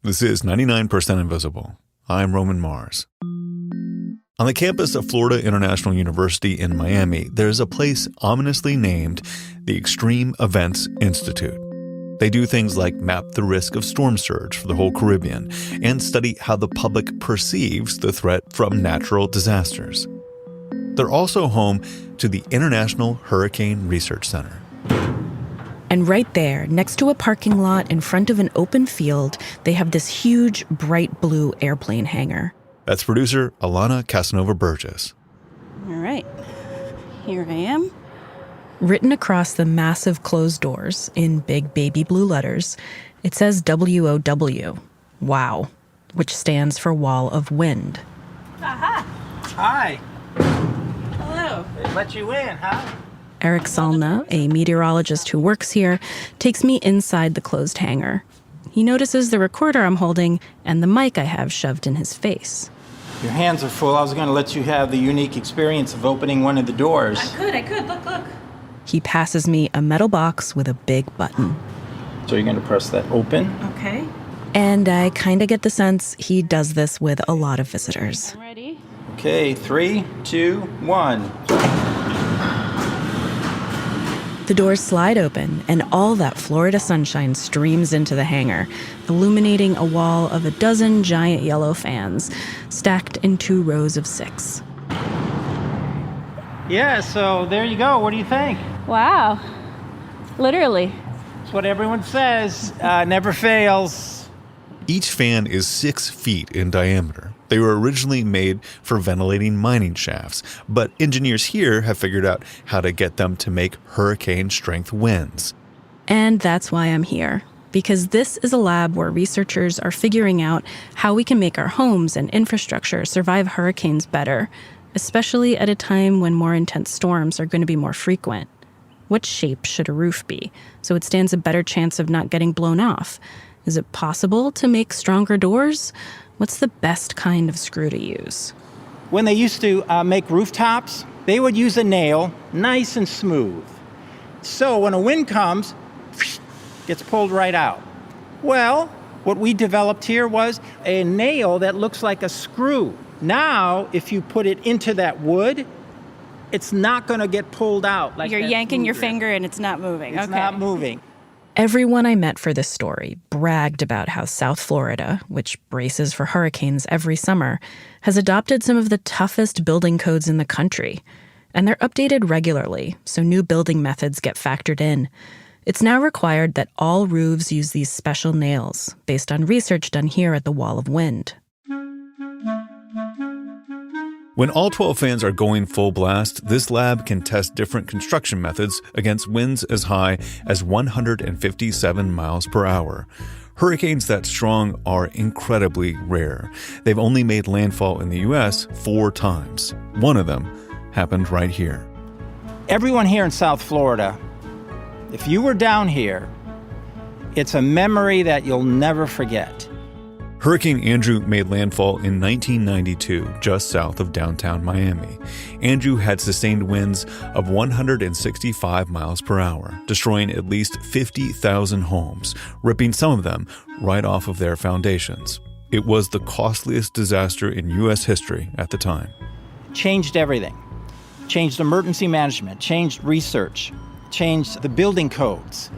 This is 99% Invisible. I'm Roman Mars. On the campus of Florida International University in Miami, there's a place ominously named the Extreme Events Institute. They do things like map the risk of storm surge for the whole Caribbean and study how the public perceives the threat from natural disasters. They're also home to the International Hurricane Research Center. And right there, next to a parking lot in front of an open field, they have this huge, bright blue airplane hangar. That's producer Alana Casanova-Burgess. All right, here I am. Written across the massive closed doors in big baby blue letters, it says WOW, wow, which stands for Wall of Wind. Aha! Hi. Hello. They let you in, huh? Eric Salna, a meteorologist who works here, takes me inside the closed hangar. He notices the recorder I'm holding and the mic I have shoved in his face. Your hands are full. I was going to let you have the unique experience of opening one of the doors. I could. Look. He passes me a metal box with a big button. So you're going to press that open. Okay. And I kind of get the sense he does this with a lot of visitors. I'm ready. Okay, 3, 2, 1. The doors slide open, and all that Florida sunshine streams into the hangar, illuminating a wall of a dozen giant yellow fans, stacked in 2 rows of 6. Yeah, so there you go. What do you think? Wow. Literally. It's what everyone says. Never fails. Each fan is 6 feet in diameter. They were originally made for ventilating mining shafts, but engineers here have figured out how to get them to make hurricane-strength winds. And that's why I'm here, because this is a lab where researchers are figuring out how we can make our homes and infrastructure survive hurricanes better, especially at a time when more intense storms are going to be more frequent. What shape should a roof be so it stands a better chance of not getting blown off? Is it possible to make stronger doors? What's the best kind of screw to use? When they used to make rooftops, they would use a nail, nice and smooth. So when a wind comes, gets pulled right out. Well, what we developed here was a nail that looks like a screw. Now, if you put it into that wood, it's not going to get pulled out. Like You're yanking your finger and it's not moving. It's not moving. Everyone I met for this story bragged about how South Florida, which braces for hurricanes every summer, has adopted some of the toughest building codes in the country. And they're updated regularly, so new building methods get factored in. It's now required that all roofs use these special nails, based on research done here at the Wall of Wind. When all 12 fans are going full blast, this lab can test different construction methods against winds as high as 157 miles per hour. Hurricanes that strong are incredibly rare. They've only made landfall in the U.S. 4 times. One of them happened right here. Everyone here in South Florida, if you were down here, it's a memory that you'll never forget. Hurricane Andrew made landfall in 1992, just south of downtown Miami. Andrew had sustained winds of 165 miles per hour, destroying at least 50,000 homes, ripping some of them right off of their foundations. It was the costliest disaster in U.S. history at the time. Changed everything. Changed emergency management, changed research, changed the building codes.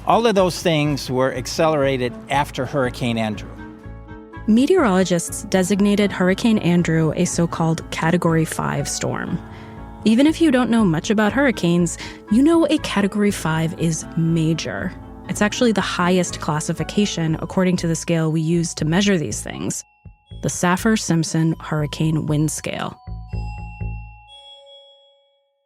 All of those things were accelerated after Hurricane Andrew. Meteorologists designated Hurricane Andrew a so-called Category 5 storm. Even if you don't know much about hurricanes, you know a Category 5 is major. It's actually the highest classification according to the scale we use to measure these things, the Saffir-Simpson Hurricane Wind Scale.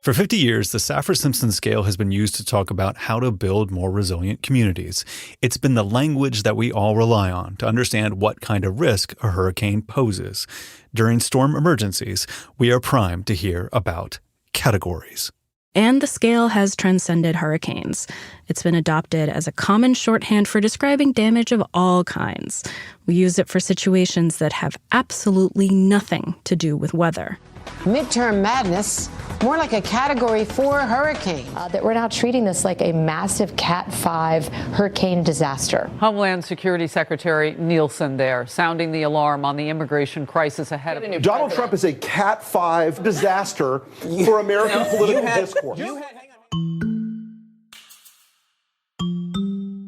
For 50 years, the Saffir-Simpson scale has been used to talk about how to build more resilient communities. It's been the language that we all rely on to understand what kind of risk a hurricane poses. During storm emergencies, we are primed to hear about categories. And the scale has transcended hurricanes. It's been adopted as a common shorthand for describing damage of all kinds. We use it for situations that have absolutely nothing to do with weather. Midterm madness, more like a Category 4 hurricane. That we're now treating this like a massive Cat 5 hurricane disaster. Homeland Security Secretary Nielsen there, sounding the alarm on the immigration crisis ahead of Donald Trump is a Cat 5 disaster for American political discourse.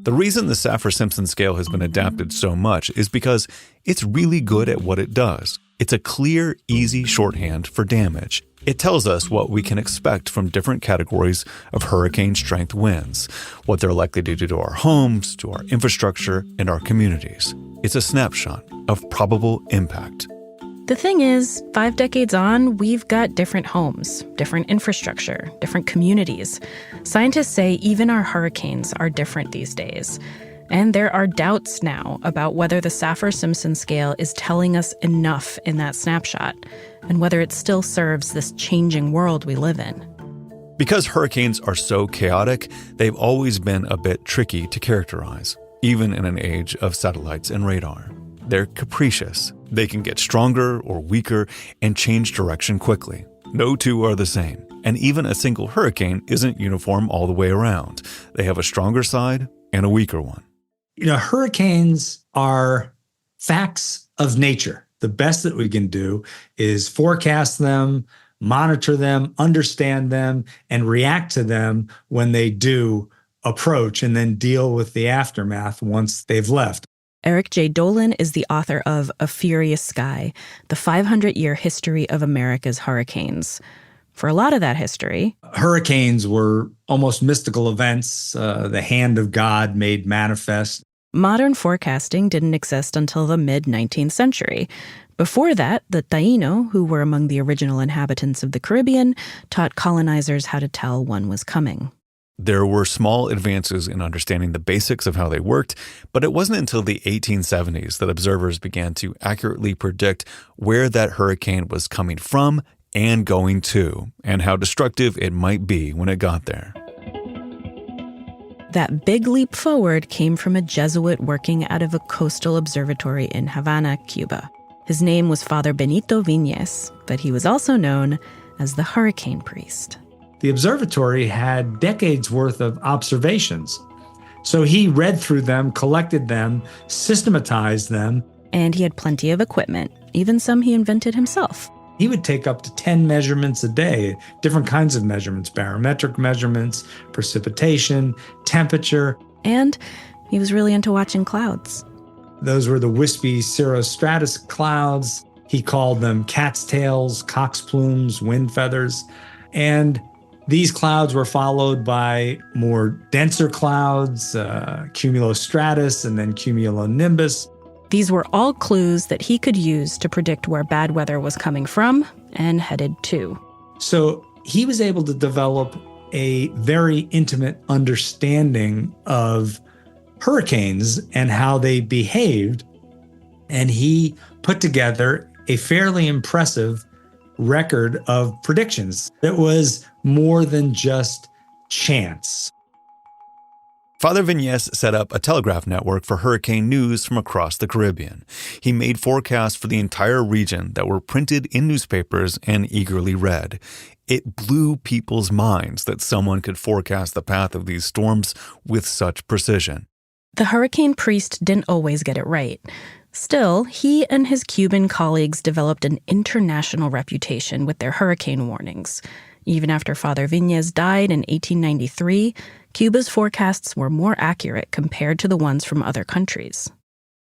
The reason the Saffir-Simpson scale has been adapted so much is because it's really good at what it does. It's a clear, easy shorthand for damage. It tells us what we can expect from different categories of hurricane-strength winds, what they're likely to do to our homes, to our infrastructure, and our communities. It's a snapshot of probable impact. The thing is, 5 decades on, we've got different homes, different infrastructure, different communities. Scientists say even our hurricanes are different these days. And there are doubts now about whether the Saffir-Simpson scale is telling us enough in that snapshot, and whether it still serves this changing world we live in. Because hurricanes are so chaotic, they've always been a bit tricky to characterize, even in an age of satellites and radar. They're capricious. They can get stronger or weaker and change direction quickly. No two are the same. And even a single hurricane isn't uniform all the way around. They have a stronger side and a weaker one. Hurricanes are facts of nature. The best that we can do is forecast them, monitor them, understand them, and react to them when they do approach, and then deal with the aftermath once they've left. Eric J. Dolan is the author of A Furious Sky, the 500-year history of America's hurricanes. For a lot of that history, hurricanes were almost mystical events, the hand of God made manifest. Modern forecasting didn't exist until the mid-19th century. Before that, the Taino, who were among the original inhabitants of the Caribbean, taught colonizers how to tell one was coming. There were small advances in understanding the basics of how they worked, but it wasn't until the 1870s that observers began to accurately predict where that hurricane was coming from and going to, and how destructive it might be when it got there. That big leap forward came from a Jesuit working out of a coastal observatory in Havana, Cuba. His name was Father Benito Viñes, but he was also known as the Hurricane Priest. The observatory had decades worth of observations. So he read through them, collected them, systematized them. And he had plenty of equipment, even some he invented himself. He would take up to 10 measurements a day, different kinds of measurements, barometric measurements, precipitation, temperature. And he was really into watching clouds. Those were the wispy cirrostratus clouds. He called them cat's tails, cock's plumes, wind feathers. And these clouds were followed by more denser clouds, cumulostratus and then cumulonimbus. These were all clues that he could use to predict where bad weather was coming from and headed to. So he was able to develop a very intimate understanding of hurricanes and how they behaved. And he put together a fairly impressive record of predictions. It was more than just chance. Father Viñes set up a telegraph network for hurricane news from across the Caribbean. He made forecasts for the entire region that were printed in newspapers and eagerly read. It blew people's minds that someone could forecast the path of these storms with such precision. The Hurricane Priest didn't always get it right. Still, he and his Cuban colleagues developed an international reputation with their hurricane warnings. Even after Father Viñes died in 1893, Cuba's forecasts were more accurate compared to the ones from other countries.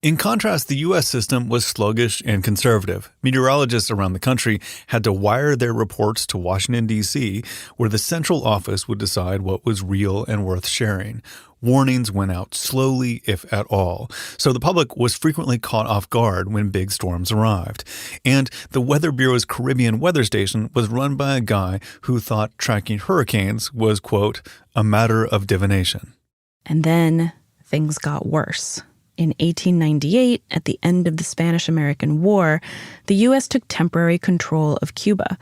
In contrast, the U.S. system was sluggish and conservative. Meteorologists around the country had to wire their reports to Washington, D.C., where the central office would decide what was real and worth sharing. Warnings went out slowly, if at all, so the public was frequently caught off guard when big storms arrived. And the Weather Bureau's Caribbean weather station was run by a guy who thought tracking hurricanes was, quote, a matter of divination. And then things got worse. In 1898, at the end of the Spanish-American War, the U.S. took temporary control of Cuba,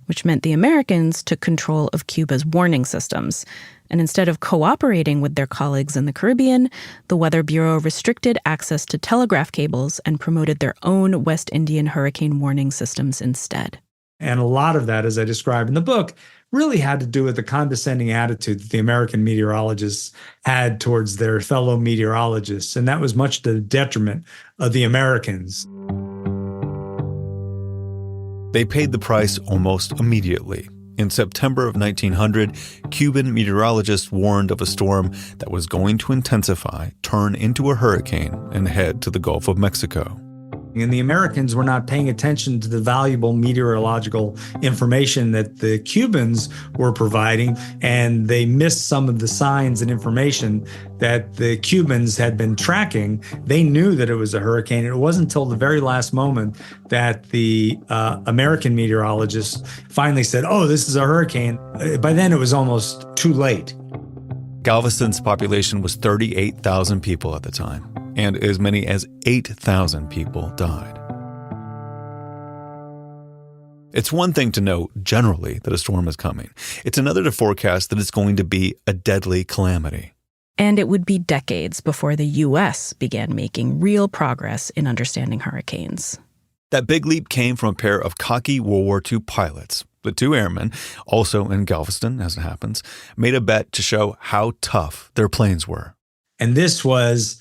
which meant the Americans took control of Cuba's warning systems. And instead of cooperating with their colleagues in the Caribbean, the Weather Bureau restricted access to telegraph cables and promoted their own West Indian hurricane warning systems instead. And a lot of that, as I describe in the book, really had to do with the condescending attitude that the American meteorologists had towards their fellow meteorologists. And that was much to the detriment of the Americans. They paid the price almost immediately. In September of 1900, Cuban meteorologists warned of a storm that was going to intensify, turn into a hurricane, and head to the Gulf of Mexico. And the Americans were not paying attention to the valuable meteorological information that the Cubans were providing, and they missed some of the signs and information that the Cubans had been tracking. They knew that it was a hurricane. It wasn't until the very last moment that the American meteorologists finally said, "Oh, this is a hurricane." By then, it was almost too late. Galveston's population was 38,000 people at the time, and as many as 8,000 people died. It's one thing to know generally that a storm is coming. It's another to forecast that it's going to be a deadly calamity. And it would be decades before the U.S. began making real progress in understanding hurricanes. That big leap came from a pair of cocky World War II pilots. The two airmen, also in Galveston, as it happens, made a bet to show how tough their planes were. And this was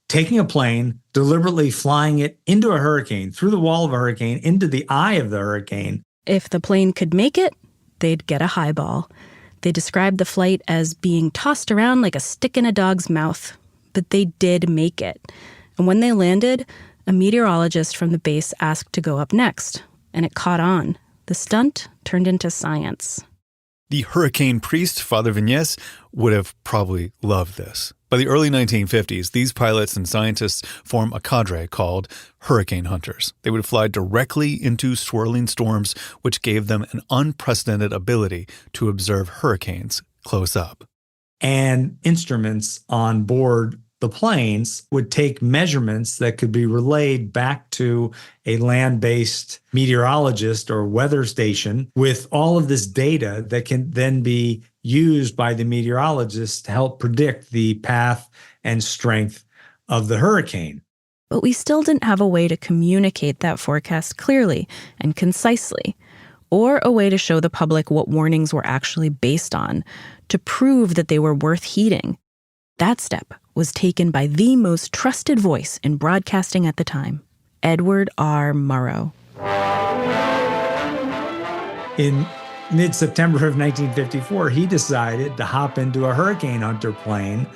taking a plane, deliberately flying it into a hurricane, through the wall of a hurricane, into the eye of the hurricane. If the plane could make it, they'd get a highball. They described the flight as being tossed around like a stick in a dog's mouth. But they did make it. And when they landed, a meteorologist from the base asked to go up next. And it caught on. The stunt turned into science. The hurricane priest, Father Viñez, would have probably loved this. By the early 1950s, these pilots and scientists formed a cadre called hurricane hunters. They would fly directly into swirling storms, which gave them an unprecedented ability to observe hurricanes close up. And instruments on board the planes would take measurements that could be relayed back to a land-based meteorologist or weather station with all of this data that can then be used by the meteorologists to help predict the path and strength of the hurricane. But we still didn't have a way to communicate that forecast clearly and concisely, or a way to show the public what warnings were actually based on, to prove that they were worth heeding. That step was taken by the most trusted voice in broadcasting at the time, Edward R. Murrow. In mid-September of 1954, he decided to hop into a hurricane hunter plane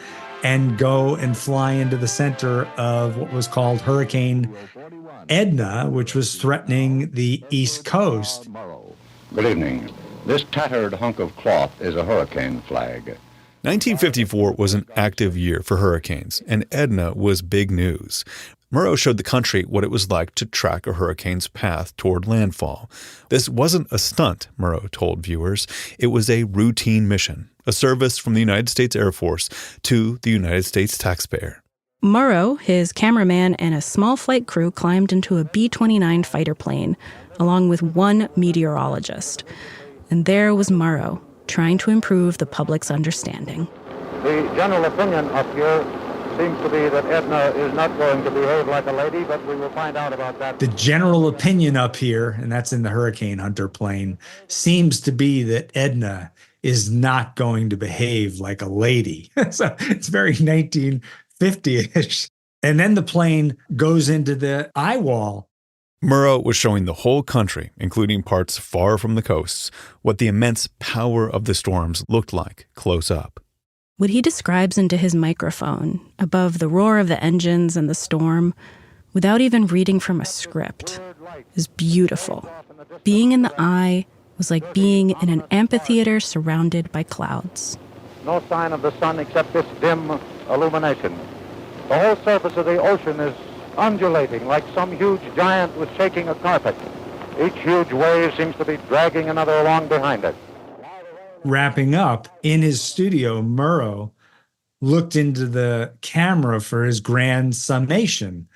and go and fly into the center of what was called Hurricane Edna, which was threatening the East Coast. Good evening. This tattered hunk of cloth is a hurricane flag. 1954 was an active year for hurricanes, and Edna was big news. Murrow showed the country what it was like to track a hurricane's path toward landfall. This wasn't a stunt, Murrow told viewers. It was a routine mission, a service from the United States Air Force to the United States taxpayer. Murrow, his cameraman, and a small flight crew climbed into a B-29 fighter plane, along with one meteorologist. And there was Murrow, trying to improve the public's understanding. The general opinion up here seems to be that Edna is not going to behave like a lady, but we will find out about that. The general opinion up here, and that's in the hurricane hunter plane, seems to be that Edna is not going to behave like a lady. So it's very 1950-ish. And then the plane goes into the eye wall. Murrow was showing the whole country, including parts far from the coasts, what the immense power of the storms looked like close up. What he describes into his microphone, above the roar of the engines and the storm, without even reading from a script, is beautiful. Being in the eye was like being in an amphitheater surrounded by clouds. No sign of the sun except this dim illumination. The whole surface of the ocean is undulating like some huge giant was shaking a carpet. Each huge wave seems to be dragging another along behind it. Wrapping up, in his studio, Murrow looked into the camera for his grand summation.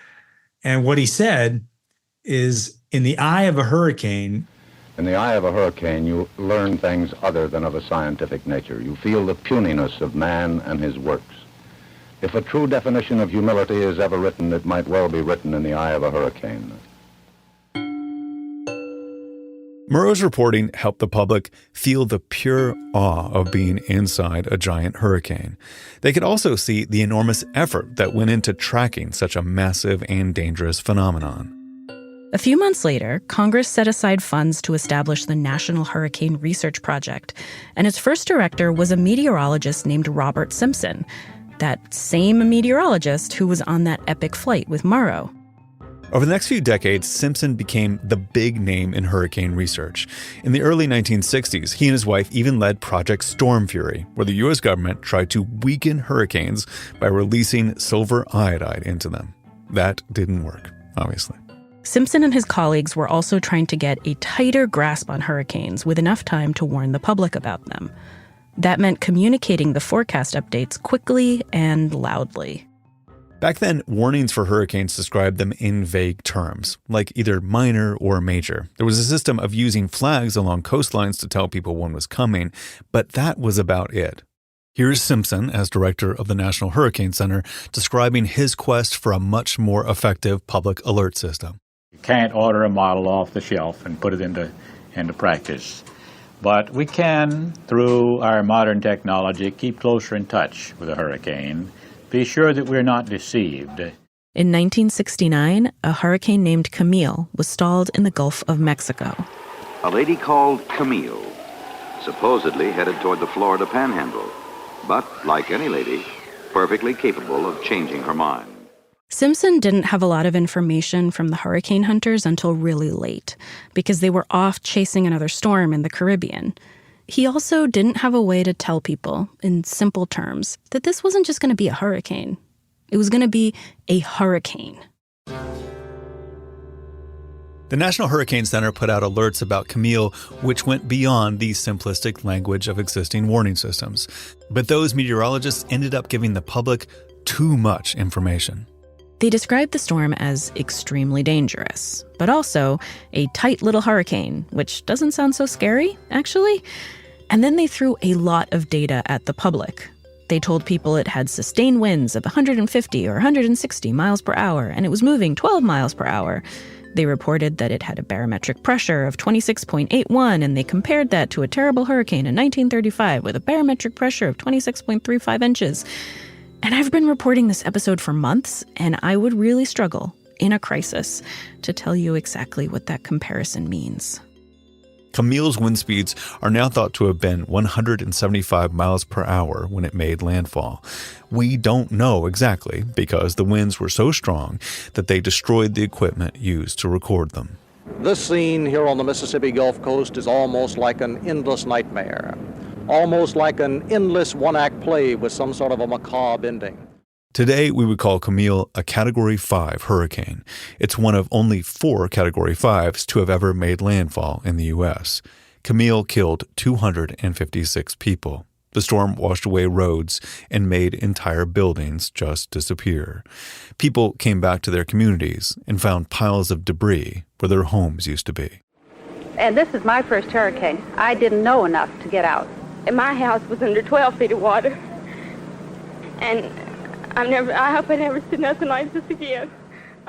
And what he said is, in the eye of a hurricane, In the eye of a hurricane, you learn things other than of a scientific nature. You feel the puniness of man and his works. If a true definition of humility is ever written, it might well be written in the eye of a hurricane. Murrow's reporting helped the public feel the pure awe of being inside a giant hurricane. They could also see the enormous effort that went into tracking such a massive and dangerous phenomenon. A few months later, Congress set aside funds to establish the National Hurricane Research Project, and its first director was a meteorologist named Robert Simpson, that same meteorologist who was on that epic flight with Murrow. Over the next few decades, Simpson became the big name in hurricane research. In the early 1960s, he and his wife even led Project Storm Fury, where the U.S. government tried to weaken hurricanes by releasing silver iodide into them. That didn't work, obviously. Simpson and his colleagues were also trying to get a tighter grasp on hurricanes with enough time to warn the public about them. That meant communicating the forecast updates quickly and loudly. Back then, warnings for hurricanes described them in vague terms, like either minor or major. There was a system of using flags along coastlines to tell people one was coming, but that was about it. Here's Simpson, as director of the National Hurricane Center, describing his quest for a much more effective public alert system. You can't order a model off the shelf and put it into practice. But we can, through our modern technology, keep closer in touch with a hurricane, be sure that we're not deceived. In 1969, a hurricane named Camille was stalled in the Gulf of Mexico. A lady called Camille, supposedly headed toward the Florida Panhandle, but, like any lady, perfectly capable of changing her mind. Simpson didn't have a lot of information from the hurricane hunters until really late, because they were off chasing another storm in the Caribbean. He also didn't have a way to tell people, in simple terms, that this wasn't just going to be a hurricane. It was going to be a hurricane. The National Hurricane Center put out alerts about Camille, which went beyond the simplistic language of existing warning systems. But those meteorologists ended up giving the public too much information. They described the storm as extremely dangerous, but also a tight little hurricane, which doesn't sound so scary, actually. And then they threw a lot of data at the public. They told people it had sustained winds of 150 or 160 miles per hour, and it was moving 12 miles per hour. They reported that it had a barometric pressure of 26.81, and they compared that to a terrible hurricane in 1935 with a barometric pressure of 26.35 inches. And I've been reporting this episode for months, and I would really struggle, in a crisis, to tell you exactly what that comparison means. Camille's wind speeds are now thought to have been 175 miles per hour when it made landfall. We don't know exactly because the winds were so strong that they destroyed the equipment used to record them. This scene here on the Mississippi Gulf Coast is almost like an endless nightmare. Almost like an endless one-act play with some sort of a macabre ending. Today, we would call Camille a Category 5 hurricane. It's one of only 4 Category 5s to have ever made landfall in the U.S. Camille killed 256 people. The storm washed away roads and made entire buildings just disappear. People came back to their communities and found piles of debris where their homes used to be. And this is my first hurricane. I didn't know enough to get out. And my house was under 12 feet of water. And I hope I never see nothing like this again.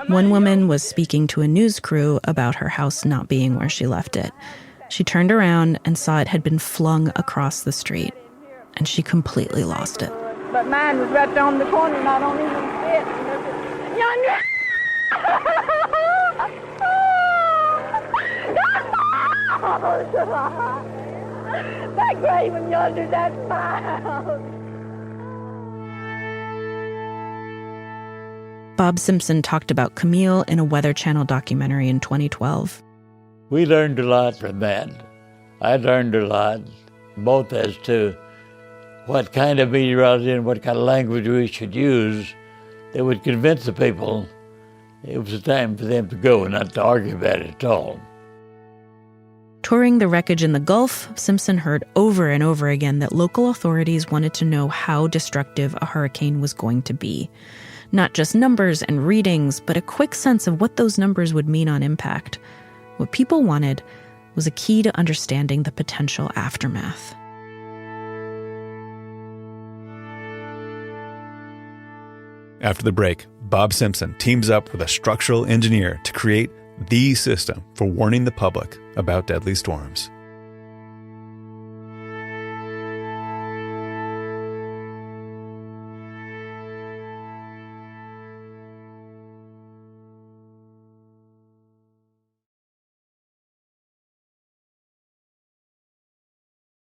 One woman was speaking to a news crew about her house not being where she left it. She turned around and saw it had been flung across the street, and she completely lost it. But mine was right down the corner, and I don't even see it. Yonder! That grave in yonder, that's my house. Bob Simpson talked about Camille in a Weather Channel documentary in 2012. We learned a lot from that. I learned a lot, both as to what kind of meteorology and what kind of language we should use that would convince the people it was a time for them to go and not to argue about it at all. Touring the wreckage in the Gulf, Simpson heard over and over again that local authorities wanted to know how destructive a hurricane was going to be. Not just numbers and readings, but a quick sense of what those numbers would mean on impact. What people wanted was a key to understanding the potential aftermath. After the break, Bob Simpson teams up with a structural engineer to create the system for warning the public about deadly storms.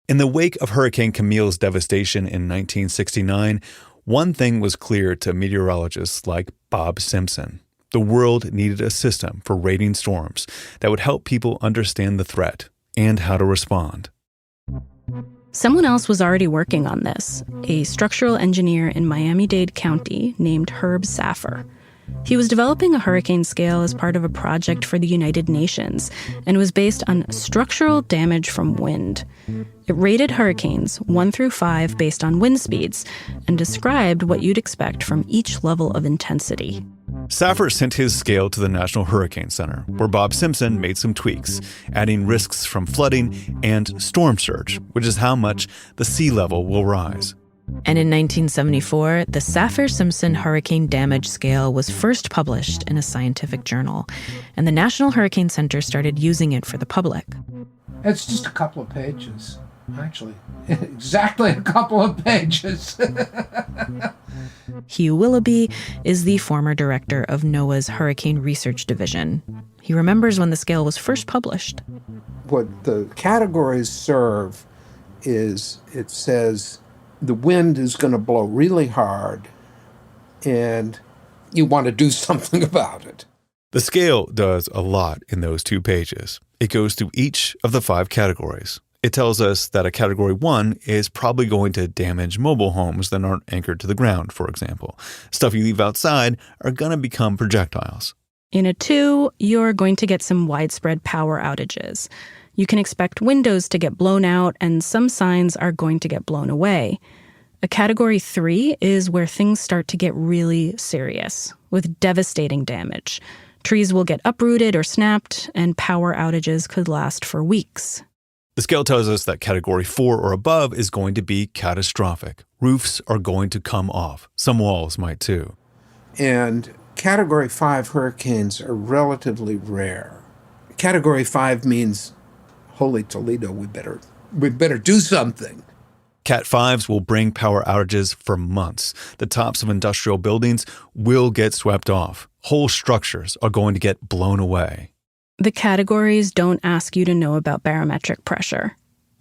In the wake of Hurricane Camille's devastation in 1969, one thing was clear to meteorologists like Bob Simpson. The world needed a system for rating storms that would help people understand the threat and how to respond. Someone else was already working on this, a structural engineer in Miami-Dade County named Herb Saffir. He was developing a hurricane scale as part of a project for the United Nations, and was based on structural damage from wind. It rated hurricanes 1 through 5 based on wind speeds, and described what you'd expect from each level of intensity. Saffir sent his scale to the National Hurricane Center, where Bob Simpson made some tweaks, adding risks from flooding and storm surge, which is how much the sea level will rise. And in 1974, the Saffir-Simpson Hurricane Damage Scale was first published in a scientific journal, and the National Hurricane Center started using it for the public. It's just a couple of pages, actually. Exactly a couple of pages. Hugh Willoughby is the former director of NOAA's Hurricane Research Division. He remembers when the scale was first published. What the categories serve is it says the wind is going to blow really hard and you want to do something about it. The scale does a lot in those 2 pages. It goes through each of the 5 categories. It tells us that a category 1 is probably going to damage mobile homes that aren't anchored to the ground, for example. Stuff you leave outside are going to become projectiles. In a 2, you're going to get some widespread power outages. You can expect windows to get blown out, and some signs are going to get blown away. A category 3 is where things start to get really serious, with devastating damage. Trees will get uprooted or snapped, and power outages could last for weeks. The scale tells us that category 4 or above is going to be catastrophic. Roofs are going to come off. Some walls might too. And category 5 hurricanes are relatively rare. Category 5 means, holy Toledo, we better do something. Cat 5s will bring power outages for months. The tops of industrial buildings will get swept off. Whole structures are going to get blown away. The categories don't ask you to know about barometric pressure.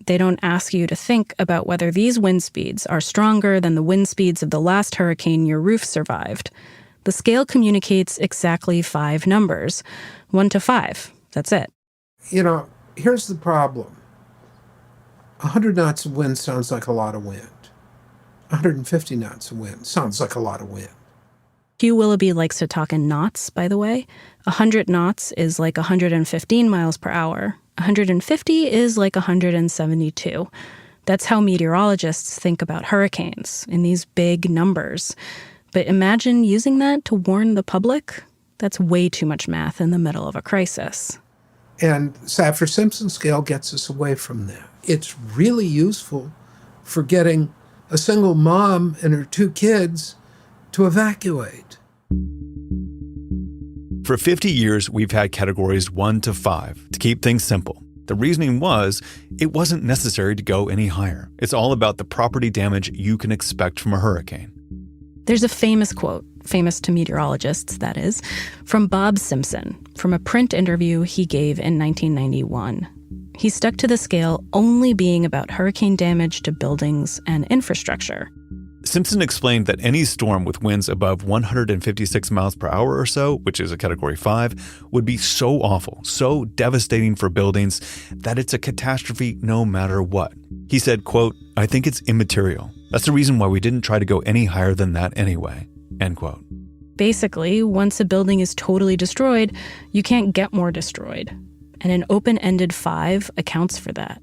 They don't ask you to think about whether these wind speeds are stronger than the wind speeds of the last hurricane your roof survived. The scale communicates exactly 5 numbers, 1 to 5. That's it. You know, here's the problem. 100 knots of wind sounds like a lot of wind. 150 knots of wind sounds like a lot of wind. Hugh Willoughby likes to talk in knots, by the way. 100 knots is like 115 miles per hour. 150 is like 172. That's how meteorologists think about hurricanes, in these big numbers. But imagine using that to warn the public. That's way too much math in the middle of a crisis. And Saffir-Simpson scale gets us away from that. It's really useful for getting a single mom and her 2 kids to evacuate. For 50 years, we've had categories 1 to 5 to keep things simple. The reasoning was it wasn't necessary to go any higher. It's all about the property damage you can expect from a hurricane. There's a famous quote, famous to meteorologists, that is, from Bob Simpson, from a print interview he gave in 1991. He stuck to the scale only being about hurricane damage to buildings and infrastructure. Simpson explained that any storm with winds above 156 miles per hour or so, which is a category 5, would be so awful, so devastating for buildings that it's a catastrophe no matter what. He said, quote, "I think it's immaterial. That's the reason why we didn't try to go any higher than that anyway," end quote. Basically, once a building is totally destroyed, you can't get more destroyed. And an open-ended 5 accounts for that.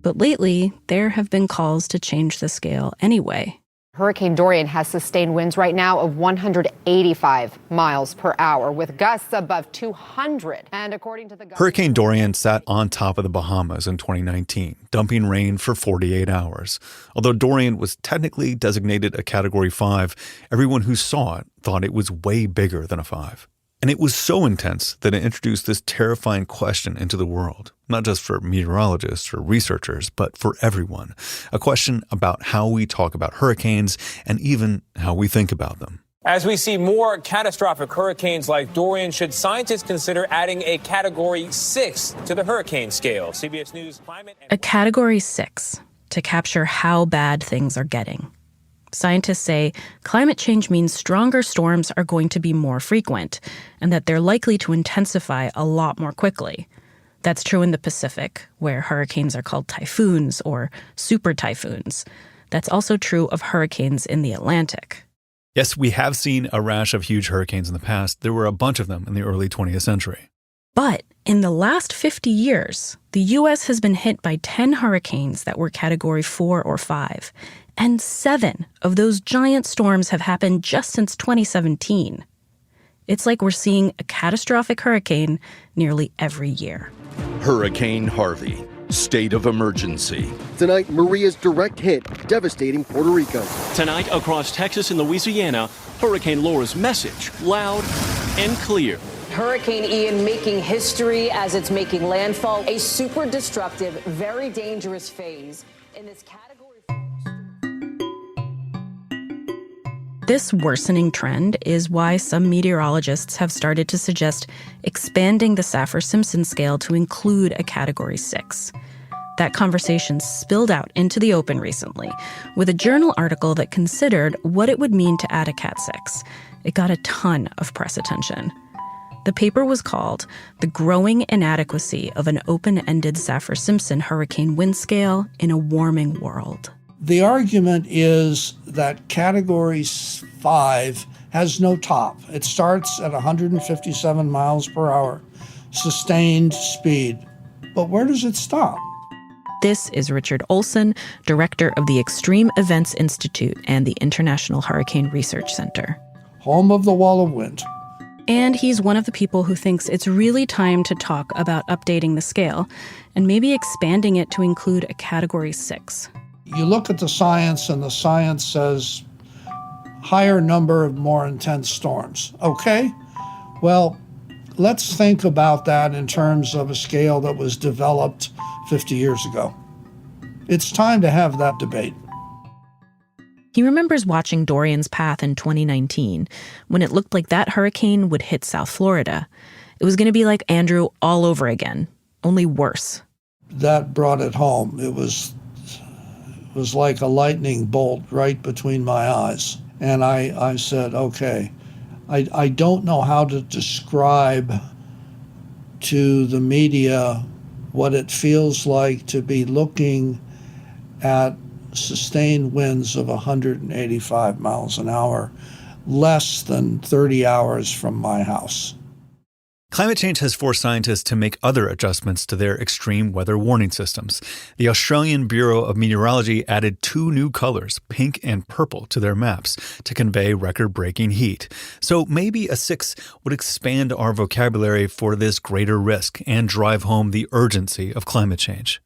But lately, there have been calls to change the scale anyway. Hurricane Dorian has sustained winds right now of 185 miles per hour, with gusts above 200. And according to the Hurricane Dorian sat on top of the Bahamas in 2019, dumping rain for 48 hours. Although Dorian was technically designated a Category 5, everyone who saw it thought it was way bigger than a 5. And it was so intense that it introduced this terrifying question into the world, not just for meteorologists or researchers, but for everyone. A question about how we talk about hurricanes and even how we think about them. As we see more catastrophic hurricanes like Dorian, should scientists consider adding a Category 6 to the hurricane scale? CBS News Climate... A Category 6 to capture how bad things are getting. Scientists say climate change means stronger storms are going to be more frequent and that they're likely to intensify a lot more quickly. That's true in the Pacific, where hurricanes are called typhoons or super typhoons. That's also true of hurricanes in the Atlantic. Yes, we have seen a rash of huge hurricanes in the past. There were a bunch of them in the early 20th century. But in the last 50 years, the U.S. has been hit by 10 hurricanes that were Category 4 or 5. And 7 of those giant storms have happened just since 2017. It's like we're seeing a catastrophic hurricane nearly every year. Hurricane Harvey, state of emergency. Tonight, Maria's direct hit, devastating Puerto Rico. Tonight, across Texas and Louisiana, Hurricane Laura's message, loud and clear. Hurricane Ian making history as it's making landfall, a super destructive, very dangerous phase in this category. This worsening trend is why some meteorologists have started to suggest expanding the Saffir-Simpson scale to include a Category 6. That conversation spilled out into the open recently with a journal article that considered what it would mean to add a Cat 6. It got a ton of press attention. The paper was called The Growing Inadequacy of an Open-Ended Saffir-Simpson Hurricane Wind Scale in a Warming World. The argument is that Category 5 has no top. It starts at 157 miles per hour, sustained speed. But where does it stop? This is Richard Olson, director of the Extreme Events Institute and the International Hurricane Research Center. Home of the Wall of Wind. And he's one of the people who thinks it's really time to talk about updating the scale and maybe expanding it to include a Category 6. You look at the science, and the science says higher number of more intense storms. Okay, well, let's think about that in terms of a scale that was developed 50 years ago. It's time to have that debate. He remembers watching Dorian's path in 2019 when it looked like that hurricane would hit South Florida. It was going to be like Andrew all over again, only worse. That brought it home. It was like a lightning bolt right between my eyes. And I said, okay, I don't know how to describe to the media what it feels like to be looking at sustained winds of 185 miles an hour, less than 30 hours from my house. Climate change has forced scientists to make other adjustments to their extreme weather warning systems. The Australian Bureau of Meteorology added 2 new colors, pink and purple, to their maps to convey record-breaking heat. So maybe a 6 would expand our vocabulary for this greater risk and drive home the urgency of climate change.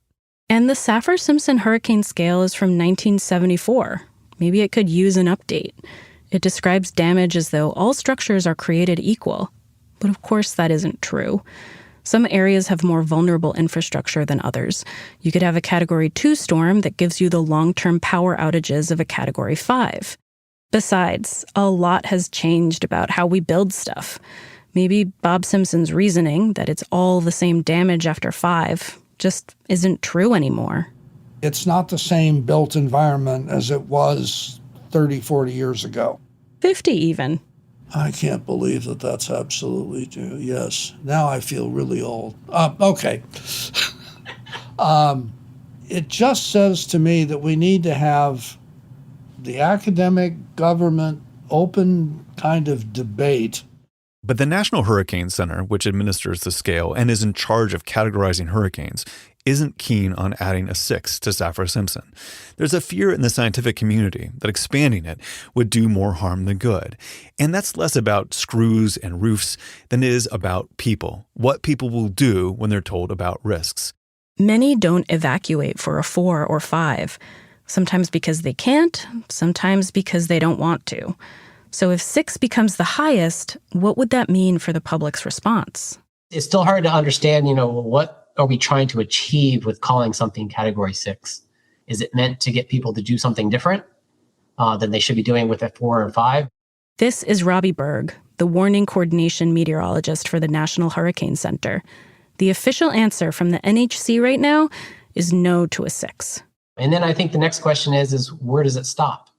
And the Saffir-Simpson Hurricane Scale is from 1974. Maybe it could use an update. It describes damage as though all structures are created equal. But of course, that isn't true. Some areas have more vulnerable infrastructure than others. You could have a Category 2 storm that gives you the long-term power outages of a Category 5. Besides, a lot has changed about how we build stuff. Maybe Bob Simpson's reasoning that it's all the same damage after 5 just isn't true anymore. It's not the same built environment as it was 30, 40 years ago. 50 even. I can't believe that that's absolutely true. Yes. Now I feel really old. Okay. It just says to me that we need to have the academic, government, open kind of debate But the National Hurricane Center, which administers the scale and is in charge of categorizing hurricanes, isn't keen on adding a 6 to Saffir-Simpson. There's a fear in the scientific community that expanding it would do more harm than good. And that's less about screws and roofs than it is about people, what people will do when they're told about risks. Many don't evacuate for a 4 or 5, sometimes because they can't, sometimes because they don't want to. So if 6 becomes the highest, what would that mean for the public's response? It's still hard to understand, what are we trying to achieve with calling something Category 6? Is it meant to get people to do something different than they should be doing with a 4 or 5? This is Robbie Berg, the warning coordination meteorologist for the National Hurricane Center. The official answer from the NHC right now is no to a 6. And then I think the next question is where does it stop?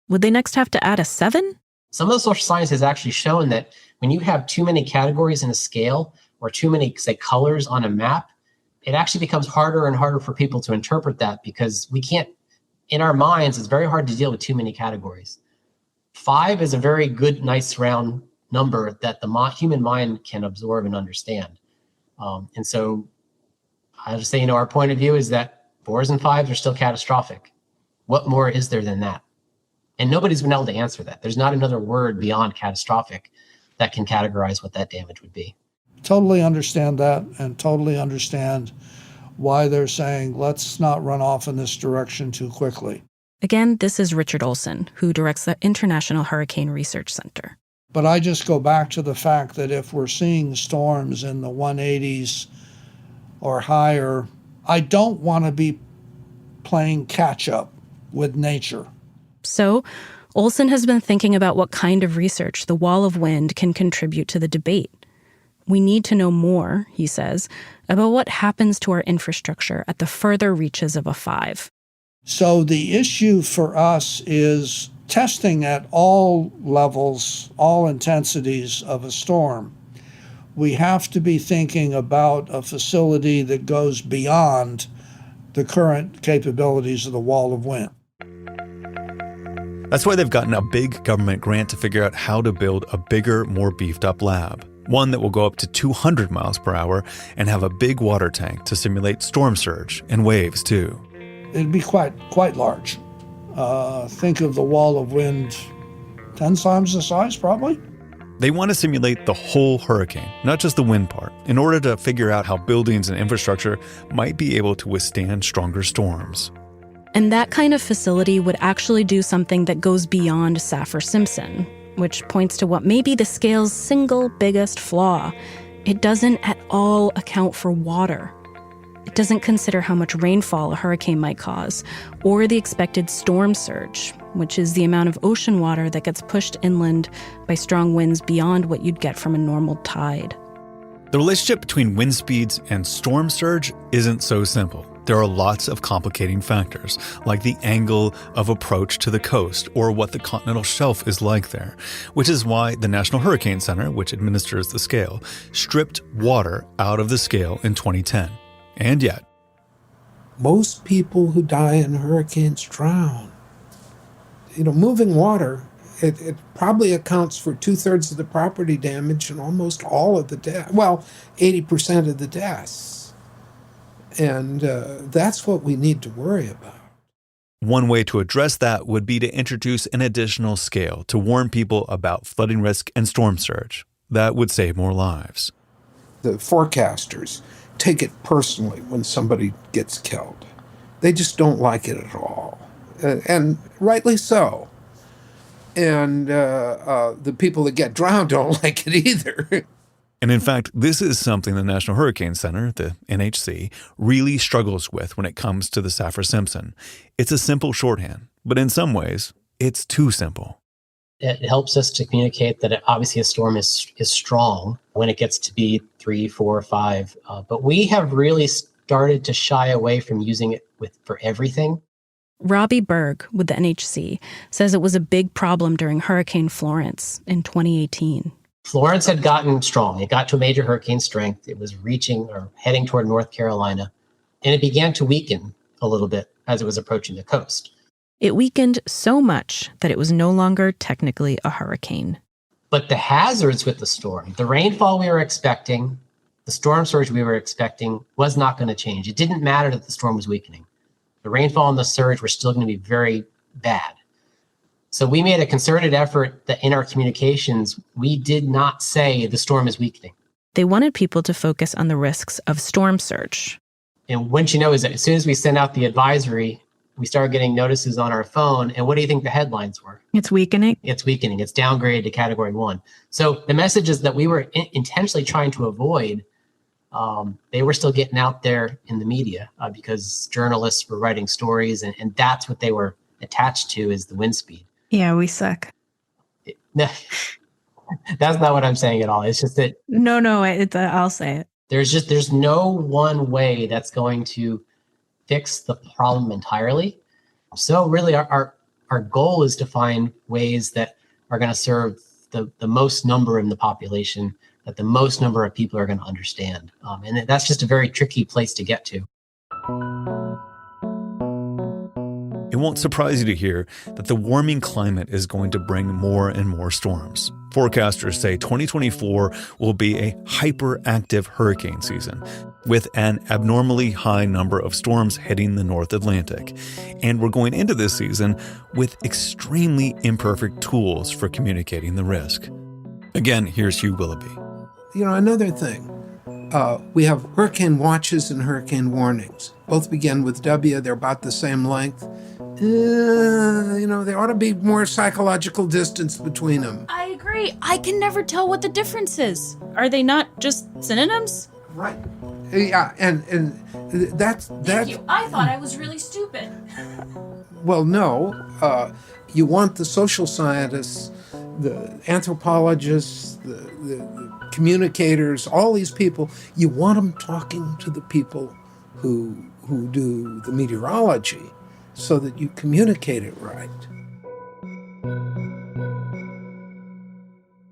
Would they next have to add a 7? Some of the social science has actually shown that when you have too many categories in a scale or too many, say, colors on a map, it actually becomes harder and harder for people to interpret that because we can't, in our minds, it's very hard to deal with too many categories. 5 is a very good, nice round number that the human mind can absorb and understand. And so I just say, our point of view is that 4s and 5s are still catastrophic. What more is there than that? And nobody's been able to answer that. There's not another word beyond catastrophic that can categorize what that damage would be. Totally understand that and totally understand why they're saying, let's not run off in this direction too quickly. Again, this is Richard Olson, who directs the International Hurricane Research Center. But I just go back to the fact that if we're seeing storms in the 180s or higher, I don't want to be playing catch up with nature. So, Olson has been thinking about what kind of research the wall of wind can contribute to the debate. We need to know more, he says, about what happens to our infrastructure at the further reaches of a 5. So the issue for us is testing at all levels, all intensities of a storm. We have to be thinking about a facility that goes beyond the current capabilities of the wall of wind. That's why they've gotten a big government grant to figure out how to build a bigger, more beefed up lab. One that will go up to 200 miles per hour and have a big water tank to simulate storm surge and waves too. It'd be quite large. Think of the wall of wind 10 times the size, probably. They want to simulate the whole hurricane, not just the wind part, in order to figure out how buildings and infrastructure might be able to withstand stronger storms. And that kind of facility would actually do something that goes beyond Saffir-Simpson, which points to what may be the scale's single biggest flaw. It doesn't at all account for water. It doesn't consider how much rainfall a hurricane might cause, or the expected storm surge, which is the amount of ocean water that gets pushed inland by strong winds beyond what you'd get from a normal tide. The relationship between wind speeds and storm surge isn't so simple. There are lots of complicating factors, like the angle of approach to the coast or what the continental shelf is like there, which is why the National Hurricane Center, which administers the scale, stripped water out of the scale in 2010. And yet, most people who die in hurricanes drown. Moving water, it probably accounts for 2/3 of the property damage and almost all of the deaths. Well, 80% of the deaths. And that's what we need to worry about. one way to address that would be to introduce an additional scale to warn people about flooding risk and storm surge. That would save more lives. The forecasters take it personally when somebody gets killed. They just don't like it at all, and rightly so. And the people that get drowned don't like it either. And in fact, this is something the National Hurricane Center, the NHC, really struggles with when it comes to the Saffir-Simpson. It's a simple shorthand, but in some ways, it's too simple. It helps us to communicate that obviously a storm is strong when it gets to be 3, 4, 5. But we have really started to shy away from using it for everything. Robbie Berg with the NHC says it was a big problem during Hurricane Florence in 2018. Florence had gotten strong. It got to a major hurricane strength. It was reaching or heading toward North Carolina, and it began to weaken a little bit as it was approaching the coast. It weakened so much that it was no longer technically a hurricane. But the hazards with the storm, the rainfall we were expecting, the storm surge we were expecting was not going to change. It didn't matter that the storm was weakening. The rainfall and the surge were still going to be very bad. So we made a concerted effort that in our communications, we did not say the storm is weakening. They wanted people to focus on the risks of storm surge. And once you know, is that as soon as we sent out the advisory, we started getting notices on our phone. And what do you think the headlines were? It's weakening. It's weakening. It's downgraded to Category 1. So the messages that we were intentionally trying to avoid, they were still getting out there in the media because journalists were writing stories, and that's what they were attached to is the wind speed. Yeah, we suck. No, that's not what I'm saying at all. It's just that No, I'll say it. there's no one way that's going to fix the problem entirely. So really our goal is to find ways that are going to serve the most number in the population, that the most number of people are going to understand. And that's just a very tricky place to get to. It won't surprise you to hear that the warming climate is going to bring more and more storms. Forecasters say 2024 will be a hyperactive hurricane season, with an abnormally high number of storms hitting the North Atlantic. And we're going into this season with extremely imperfect tools for communicating the risk. Again, here's Hugh Willoughby. You know, another thing, we have hurricane watches and hurricane warnings. Both begin with W. They're about the same length. There ought to be more psychological distance between them. I agree. I can never tell what the difference is. Are they not just synonyms? Right. Yeah, and that's... Thank you. I thought I was really stupid. Well, no. You want the social scientists, the anthropologists, the communicators, all these people, you want them talking to the people who do the meteorology so that you communicate it right.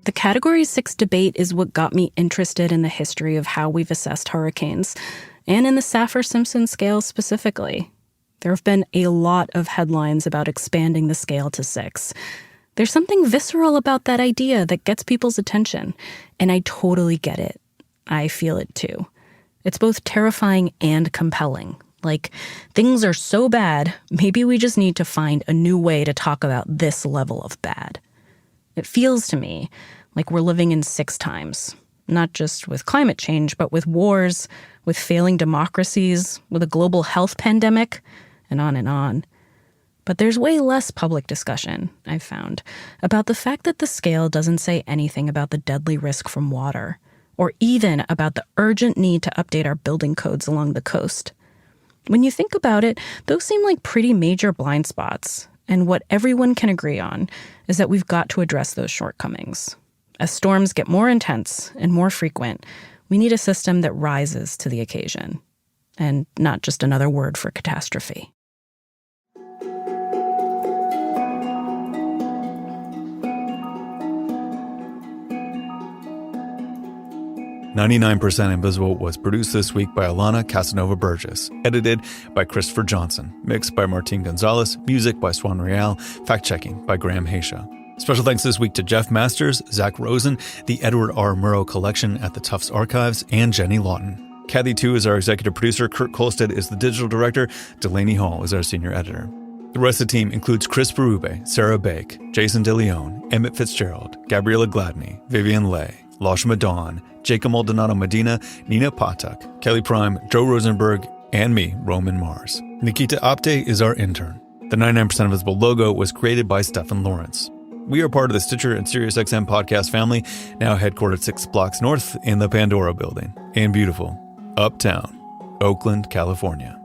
The Category 6 debate is what got me interested in the history of how we've assessed hurricanes, and in the Saffir-Simpson scale specifically. There have been a lot of headlines about expanding the scale to 6. There's something visceral about that idea that gets people's attention, and I totally get it. I feel it too. It's both terrifying and compelling. Like, things are so bad, maybe we just need to find a new way to talk about this level of bad. It feels to me like we're living in 6 times, not just with climate change, but with wars, with failing democracies, with a global health pandemic, and on and on. But there's way less public discussion, I've found, about the fact that the scale doesn't say anything about the deadly risk from water, or even about the urgent need to update our building codes along the coast. When you think about it, those seem like pretty major blind spots, and what everyone can agree on is that we've got to address those shortcomings. As storms get more intense and more frequent, we need a system that rises to the occasion, and not just another word for catastrophe. "99% Invisible" was produced this week by Alana Casanova Burgess, edited by Christopher Johnson, mixed by Martin Gonzalez, music by Swan Real, fact-checking by Graham Haysha. Special thanks this week to Jeff Masters, Zach Rosen, the Edward R. Murrow Collection at the Tufts Archives, and Jenny Lawton. Kathy Tu is our executive producer, Kurt Kolstad is the digital director, Delaney Hall is our senior editor. The rest of the team includes Chris Berube, Sarah Bake, Jason DeLeon, Emmett Fitzgerald, Gabriella Gladney, Vivian Leigh, Lashma Dawn, Jacob Maldonado Medina, Nina Patak, Kelly Prime, Joe Rosenberg, and me, Roman Mars. Nikita Apte is our intern. The 99% Invisible logo was created by Stephen Lawrence. We are part of the Stitcher and SiriusXM podcast family, now headquartered 6 blocks north in the Pandora building in beautiful Uptown, Oakland, California.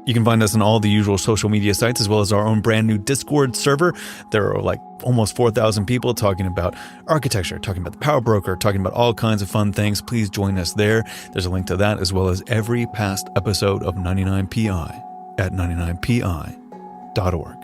You can find us on all the usual social media sites, as well as our own brand new Discord server. There are like almost 4,000 people talking about architecture, talking about the power broker, talking about all kinds of fun things. Please join us there. There's a link to that, as well as every past episode of 99PI at 99pi.org.